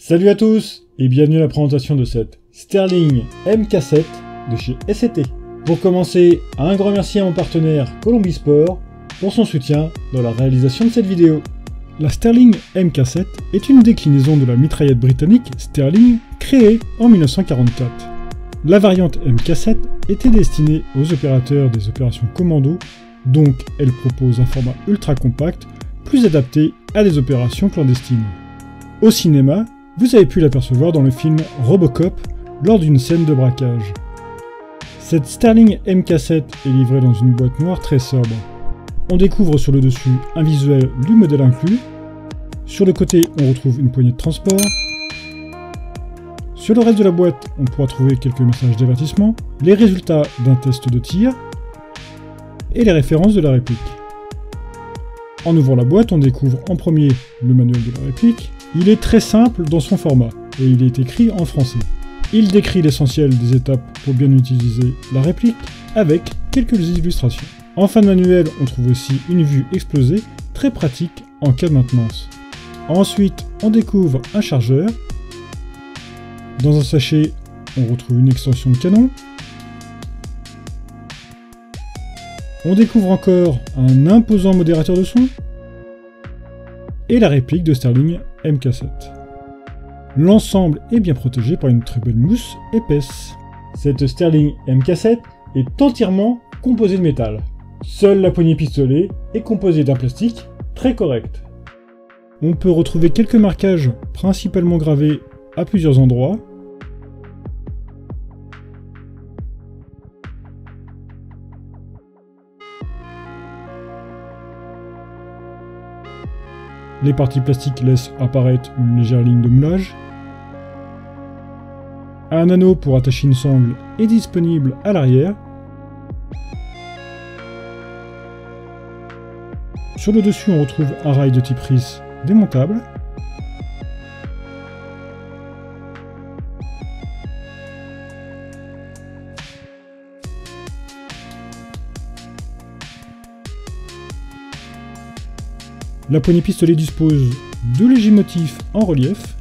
Salut à tous et bienvenue à la présentation de cette Sterling MK7 de chez SCT. Pour commencer, un grand merci à mon partenaire Colombisport pour son soutien dans la réalisation de cette vidéo. La Sterling MK7 est une déclinaison de la mitraillette britannique Sterling créée en 1944. La variante MK7 était destinée aux opérateurs des opérations commando, donc elle propose un format ultra compact, plus adapté à des opérations clandestines. Au cinéma, vous avez pu l'apercevoir dans le film Robocop lors d'une scène de braquage. Cette Sterling MK7 est livrée dans une boîte noire très sobre. On découvre sur le dessus un visuel du modèle inclus. Sur le côté, on retrouve une poignée de transport. Sur le reste de la boîte, on pourra trouver quelques messages d'avertissement, les résultats d'un test de tir et les références de la réplique. En ouvrant la boîte, on découvre en premier le manuel de la réplique. Il est très simple dans son format et il est écrit en français. Il décrit l'essentiel des étapes pour bien utiliser la réplique avec quelques illustrations. En fin de manuel, on trouve aussi une vue explosée très pratique en cas de maintenance. Ensuite, on découvre un chargeur. Dans un sachet, on retrouve une extension de canon. On découvre encore un imposant modérateur de son et la réplique de Sterling MK7. L'ensemble est bien protégé par une très belle mousse épaisse. Cette Sterling MK7 est entièrement composée de métal. Seule la poignée pistolet est composée d'un plastique très correct. On peut retrouver quelques marquages principalement gravés à plusieurs endroits. Les parties plastiques laissent apparaître une légère ligne de moulage. Un anneau pour attacher une sangle est disponible à l'arrière. Sur le dessus, on retrouve un rail de type RIS démontable. La poignée pistolet dispose de légers motifs en relief.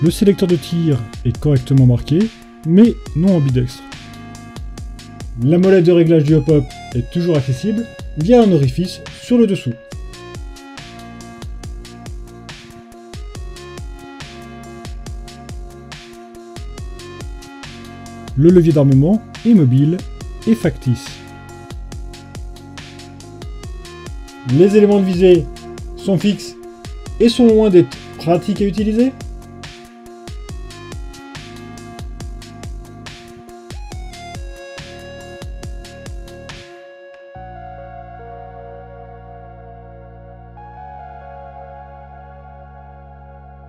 Le sélecteur de tir est correctement marqué, mais non ambidextre. La molette de réglage du hop-up est toujours accessible via un orifice sur le dessous. Le levier d'armement est mobile et factice. Les éléments de visée sont fixes et sont loin d'être pratiques à utiliser.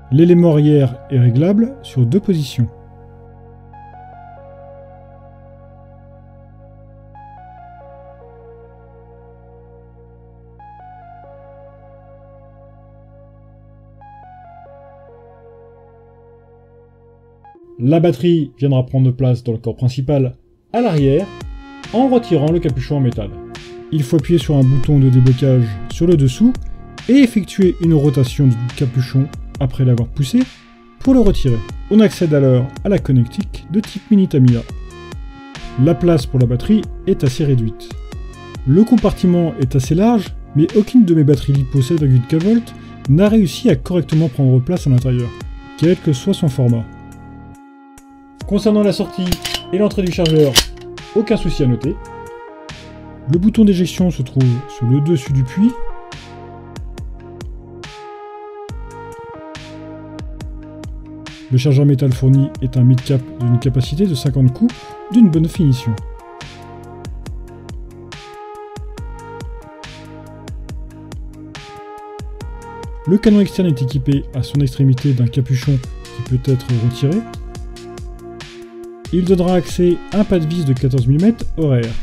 L'élément arrière est réglable sur 2 positions. La batterie viendra prendre place dans le corps principal à l'arrière en retirant le capuchon en métal. Il faut appuyer sur un bouton de déblocage sur le dessous et effectuer une rotation du capuchon après l'avoir poussé pour le retirer. On accède alors à la connectique de type mini Tamiya. La place pour la batterie est assez réduite. Le compartiment est assez large, mais aucune de mes batteries LiPo 7,4 V n'a réussi à correctement prendre place à l'intérieur, quel que soit son format. Concernant la sortie et l'entrée du chargeur, aucun souci à noter. Le bouton d'éjection se trouve sur le dessus du puits. Le chargeur métal fourni est un mid-cap d'une capacité de 50 coups d'une bonne finition. Le canon externe est équipé à son extrémité d'un capuchon qui peut être retiré. Il donnera accès à un pas de vis de 14 mm horaire.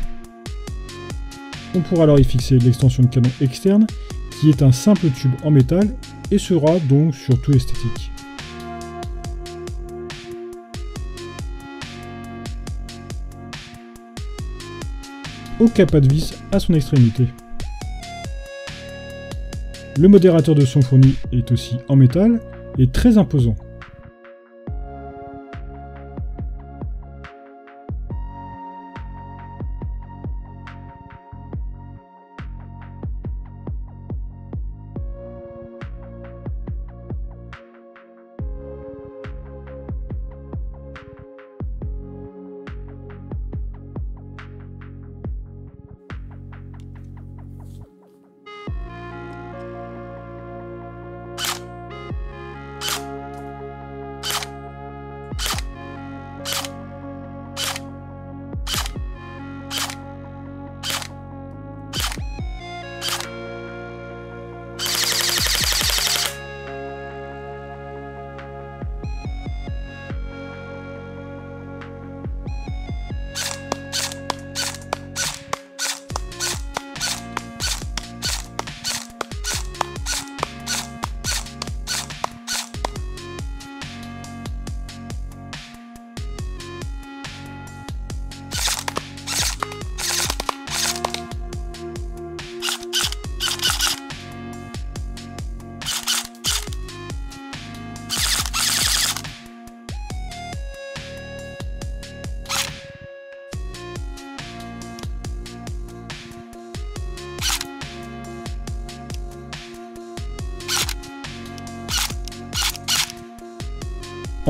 On pourra alors y fixer l'extension de canon externe qui est un simple tube en métal et sera donc surtout esthétique. aucun pas de vis à son extrémité. Le modérateur de son fourni est aussi en métal et très imposant.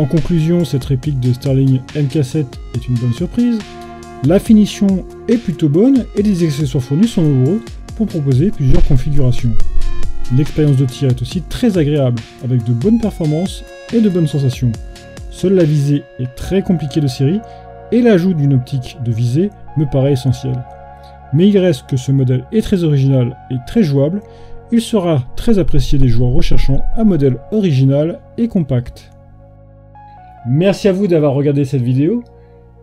En conclusion, cette réplique de Sterling MK7 est une bonne surprise. La finition est plutôt bonne et les accessoires fournis sont nombreux pour proposer plusieurs configurations. L'expérience de tir est aussi très agréable, avec de bonnes performances et de bonnes sensations. Seule la visée est très compliquée de série et l'ajout d'une optique de visée me paraît essentiel. Mais il reste que ce modèle est très original et très jouable, il sera très apprécié des joueurs recherchant un modèle original et compact. Merci à vous d'avoir regardé cette vidéo.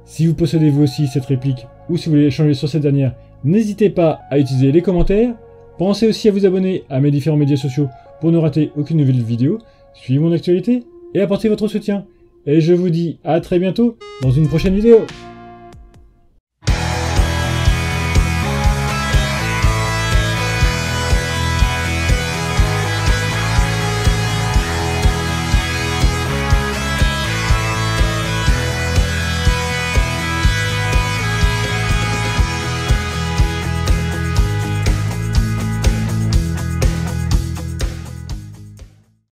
Si vous possédez vous aussi cette réplique ou si vous voulez échanger sur cette dernière, n'hésitez pas à utiliser les commentaires. Pensez aussi à vous abonner à mes différents médias sociaux pour ne rater aucune nouvelle vidéo. Suivez mon actualité et apportez votre soutien. Et je vous dis à très bientôt dans une prochaine vidéo.